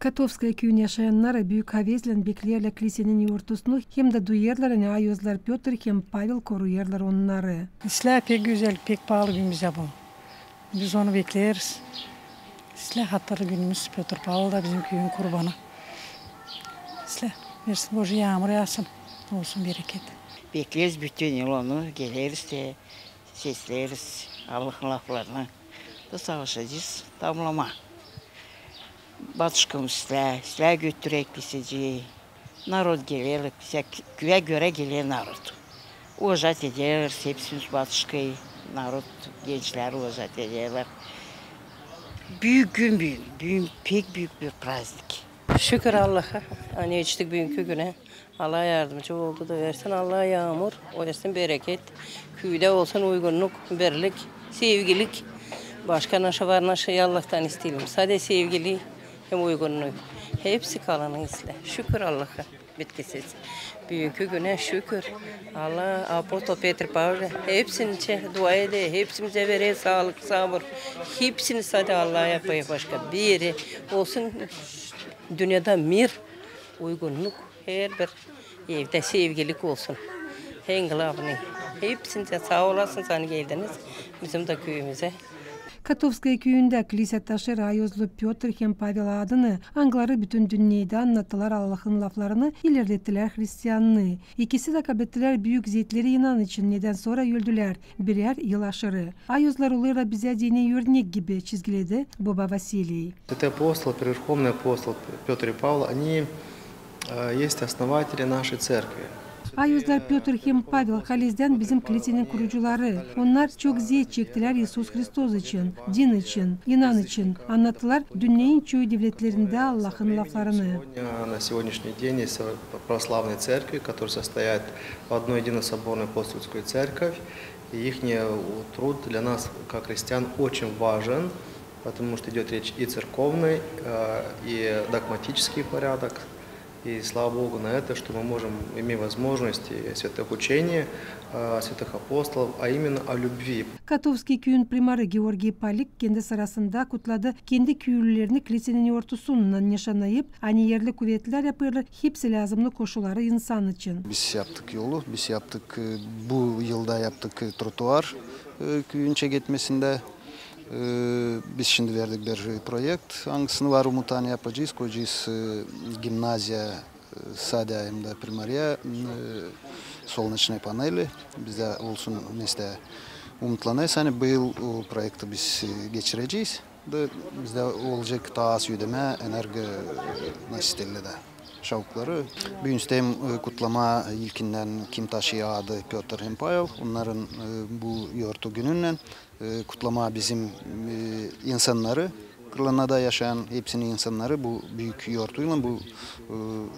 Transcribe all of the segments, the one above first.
Katowskaya köyün yaşayanlara Büyük Havezlen beklerle kilisenin yurtusunu hem de duyarlar ayozlar Piotr hem Pavel koruyarlar onları. İslah pek güzel, pek pahalı günümüz bu. Biz onu bekleriz. İslah hatırlı günümüz Piotr Pavel da bizim köyün kurbanı. İslah, versin Boşu yağmur yağsın, olsun bereket. Bekleriz bütün yıl onu, geliriz de sesleriz Allah'ın laflarını da savaşacağız, damlama. Batışkım silah götürek liseci, narod gelir, bize güve göre gelir narod. Ojat ederler, hepsimiz Batışkayı, narod, gençler ojat ederler. Büyük gün, pek büyük bir praznik. Şükür Allah'a. Hani içtik bugünkü güne. Allah yardımcı oldu da versin Allah yağmur, o versin bereket. Köyde olsun uygunluk, birlik, sevgilik. Başka naşı var naşı Allah'tan isteyelim. Sadece sevgili hem uygunluk. Hepsi kalanı isle. Şükür Allah'a. Bitkisiz. Bugünkü güne şükür. Allah Apostol Petr Pavel hepsini dua ede, hepsimize vere sağlık, sabır. Hepsini sadece Allah'a yapıyor başka. Biri olsun dünyada mir, uygunluk, her bir evde sevgilik olsun. Hengelavni. Hepsinize sağ olasın sana geldiniz bizim de köyümüze. Katowskaya köyünde kilise taşı ayozlu Piotr hem Pavel adını angları bütün dünyada anlattılar Allah'ın laflarını ilerlettiler Hristiyanlığı. İkisi de kabettiler büyük zeytleri inan için neden sonra öldüler birer yıl aşırı. Ayozlar oluyor bize dini örnek gibi çizgiledi Baba Vasiliy. Это апостол, верховный апостол Петр и Павел, они есть основатели нашей церкви. Ayozlar Piotr hem Pavel Haliz'den bizim kilisenin kurucuları. Onlar çok ziyet çektiler İsus Hristos için, din için, inan için. Anlattılar dünyanın çoğu devletlerinde Allah'ın laflarını. На сегодняшний день есть православные церкви, которые состоят в одной единособорной апостольскую церковь. И их труд для нас, как христиан, очень важен, потому что идет речь и церковный, и догматический порядок. И слава Богу на это, что мы можем, имеем возможности святых учений, святых апостолов, а именно о любви. Katowski köyün primarı Georgi Palik kendi sırasında kutladı. Kendi köylülerini kilisenin ortasından nişanlayıp aynı yerli kuvvetler yapıyorlar. Hepsi lazımlı koşulları insan için. Biz yaptık yolu, biz yaptık bu yılda yaptık trotuar köyün çeketmesinde. Biz şimdi verdik bir proyekt. Hangisini var umutanı yapacağız. Koyacağız gimnaziya, sadece hem de primariya, solnечные paneli. Bizde olsun mesela umutlanıyoruz. Hani bu yıl o projekti biz geçireceğiz. Bizde olacak daha sürdeme enerji nesille de şavukları. Bugün kutlama ilkinden kim taşıyor adı Piotr hem Pavel. Onların bu yortu gününden kutlama bizim insanları, Kırlanada yaşayan hepsinin insanları bu büyük yortuyla bu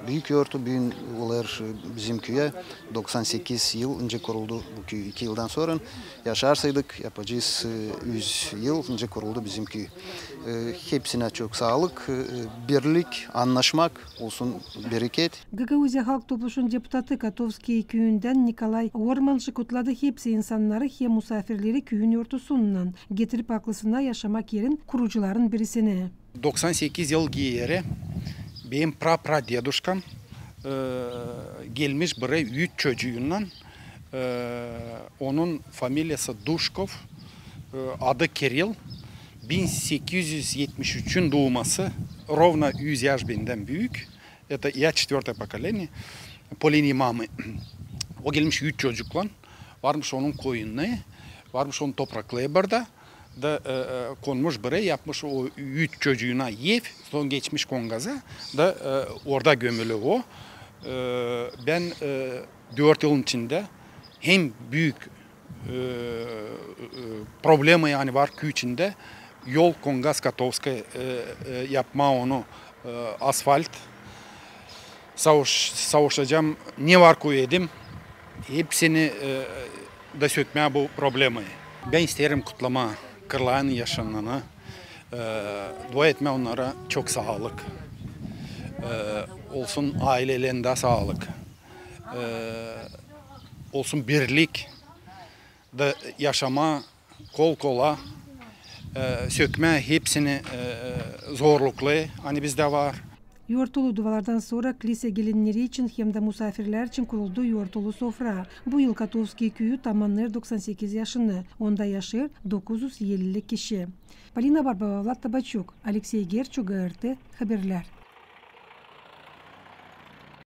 büyük yortu bugün olar bizim köye 98 yıl önce kuruldu bu köy 2 yıldan sonra yaşarsaydık yapacağız 100 yıl önce kuruldu bizim köy. Hepsine çok sağlık, birlik, anlaşmak olsun bereket. Gagauzya Halk Topluluğu'nun deputatı Katowski köyünden Nikolay Ormanşı kutladı hepsi insanları hem misafirleri köyün yortusundan getirip aklısına yaşamak yerin kurucuların birisini. 98 yıl geri benim pradeduşkam gelmiş buraya 3 çocuğundan onun familyası Duşkov adı Kiril 1873'ün doğması ровно 100 yaş benden büyük. Это я 4-е поколение по линии мамы. O gelmiş 3 çocukla varmış onun koyununa varmış onun topraklığı burada da konmuş buraya yapmış o 3 çocuğuna ev son geçmiş Kongaz'a da orada gömülü o. Ben 4 yılın içinde hem büyük problemi yani var köy içinde yol Kongaz Katowskaya yapma onu asfalt savaşacağım ne var koyayım hepsini da sökmeye bu problemi. Ben isterim kutlama kırların yaşananı dua etme onlara çok sağlık olsun ailelerinde sağlık olsun birlik da yaşama kol kola sökme hepsini zorluklu hani bizde var. Yoğurtulu duvalardan sonra kilise gelinleri için hem de misafirler için kuruldu yoğurtulu sofra. Bu yıl Katovski köyü tamamlar 98 yaşını. Onda yaşıyor 950 kişi. Polina Barbova, Vlad Tabachuk, Alexey Gerchuk, GRT Haberler.